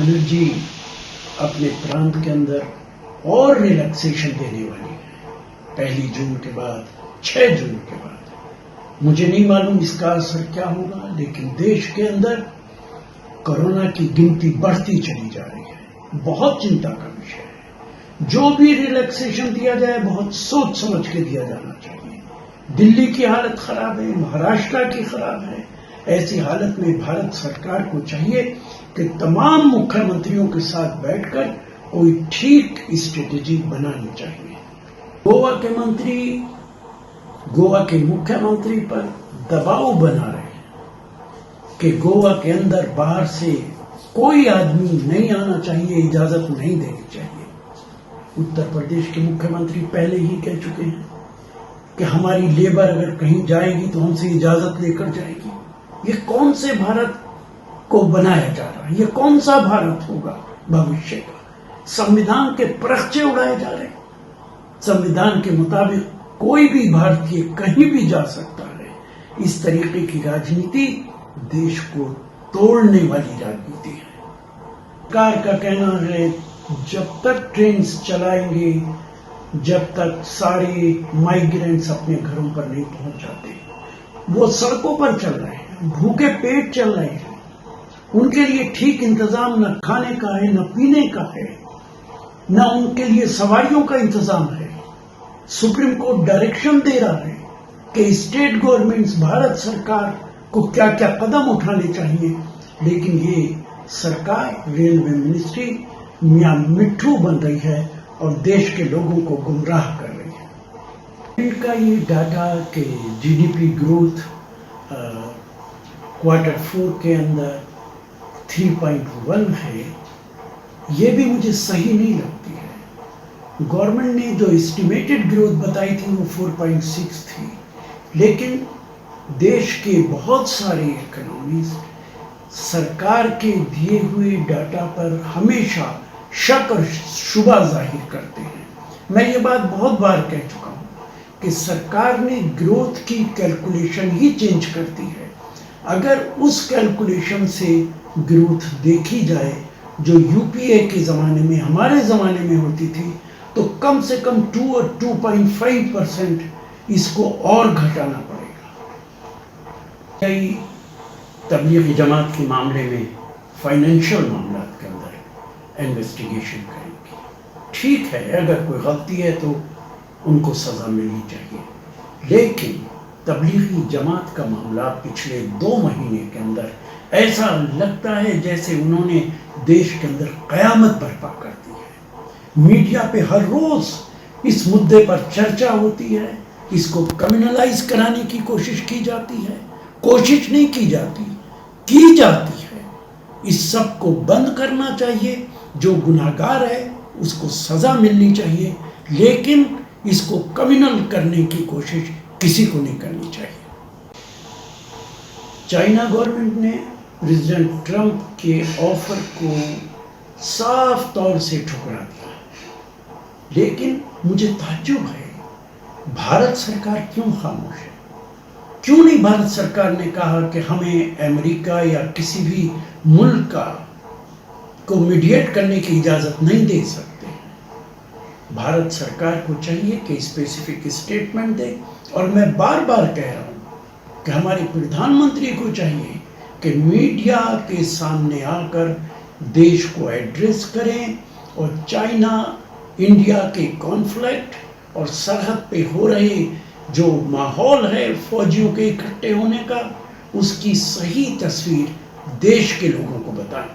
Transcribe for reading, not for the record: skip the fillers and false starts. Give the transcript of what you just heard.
बनर्जी अपने प्रांत के अंदर और रिलैक्सेशन देने वाली है 1 जून के बाद, 6 जून के बाद। मुझे नहीं मालूम इसका असर क्या होगा, लेकिन देश के अंदर कोरोना की गिनती बढ़ती चली जा रही है। बहुत चिंता का विषय है। जो भी रिलैक्सेशन दिया जाए बहुत सोच समझ के दिया जाना चाहिए। दिल्ली की हालत खराब है, महाराष्ट्र की खराब है। ऐसी हालत में भारत सरकार को चाहिए कि तमाम मुख्यमंत्रियों के साथ बैठकर कोई ठीक स्ट्रेटेजी बनानी चाहिए। गोवा के मुख्यमंत्री पर दबाव बना रहे हैं कि गोवा के अंदर बाहर से कोई आदमी नहीं आना चाहिए, इजाजत नहीं देनी चाहिए। उत्तर प्रदेश के मुख्यमंत्री पहले ही कह चुके हैं कि हमारी लेबर अगर कहीं जाएगी तो हमसे इजाजत लेकर जाएगी। ये कौन से भारत को बनाया जा रहा है? ये कौन सा भारत होगा भविष्य का? संविधान के पर्चे उड़ाए जा रहे हैं। संविधान के मुताबिक कोई भी भारतीय कहीं भी जा सकता है। इस तरीके की राजनीति देश को तोड़ने वाली राजनीति है। सरकार का कहना है जब तक ट्रेन चलाएंगे, जब तक सारे माइग्रेंट्स अपने घरों पर नहीं पहुंच जाते, वो सड़कों पर चल रहे हैं, भूखे पेट चल रहे हैं। उनके लिए ठीक इंतजाम न खाने का है, न पीने का है, न उनके लिए सवारियों का इंतजाम है। सुप्रीम कोर्ट डायरेक्शन दे रहा है कि स्टेट गवर्नमेंट्स, भारत सरकार को क्या क्या कदम उठाने चाहिए, लेकिन ये सरकार, रेलवे मिनिस्ट्री मियां मिट्ठू बन रही है और देश के लोगों को गुमराह कर रही है। इनका ये डाटा कि जीडीपी ग्रोथ Q4 के अंदर 3.1 है, ये भी मुझे सही नहीं लगती है। गवर्नमेंट ने जो एस्टिमेटेड ग्रोथ बताई थी वो 4.6 थी, लेकिन देश के बहुत सारे इकोनॉमिस्ट सरकार के दिए हुए डाटा पर हमेशा शक और शुबा जाहिर करते हैं। मैं ये बात बहुत बार कह चुका हूं कि सरकार ने ग्रोथ की कैलकुलेशन ही चेंज कर दी है। अगर उस कैलकुलेशन से ग्रोथ देखी जाए जो यूपीए के ज़माने में, हमारे ज़माने में होती थी, तो कम से कम 2 और 2.5% इसको और घटाना पड़ेगा। तबलीगी जमात के मामले में फाइनेंशियल मामला के अंदर इन्वेस्टिगेशन करेंगे। ठीक है, अगर कोई गलती है तो उनको सज़ा मिलनी चाहिए, लेकिन तबलीगी जमात का मामला पिछले 2 महीने के अंदर ऐसा लगता है जैसे उन्होंने देश के अंदर कयामत बर्पा कर दी है। मीडिया पे हर रोज इस मुद्दे पर चर्चा होती है, इसको क्रिमिनलाइज कराने की कोशिश की जाती है। कोशिश नहीं की जाती है। इस सब को बंद करना चाहिए। जो गुनाहगार है उसको सजा मिलनी चाहिए, लेकिन इसको क्रिमिनल करने की कोशिश किसी को नहीं करनी चाहिए। चाइना गवर्नमेंट ने प्रेसिडेंट ट्रंप के ऑफर को साफ तौर से ठुकरा दिया, लेकिन मुझे ताज्जुब है भारत सरकार क्यों खामोश है। क्यों नहीं भारत सरकार ने कहा कि हमें अमेरिका या किसी भी मुल्क को मीडिएट करने की इजाज़त नहीं दे सकते। भारत सरकार को चाहिए कि स्पेसिफिक स्टेटमेंट दे, और मैं बार बार कह रहा हूँ कि हमारे प्रधानमंत्री को चाहिए कि मीडिया के सामने आकर देश को एड्रेस करें और चाइना इंडिया के कॉन्फ्लिक्ट और सरहद पे हो रहे जो माहौल है फौजियों के इकट्ठे होने का, उसकी सही तस्वीर देश के लोगों को बताएं।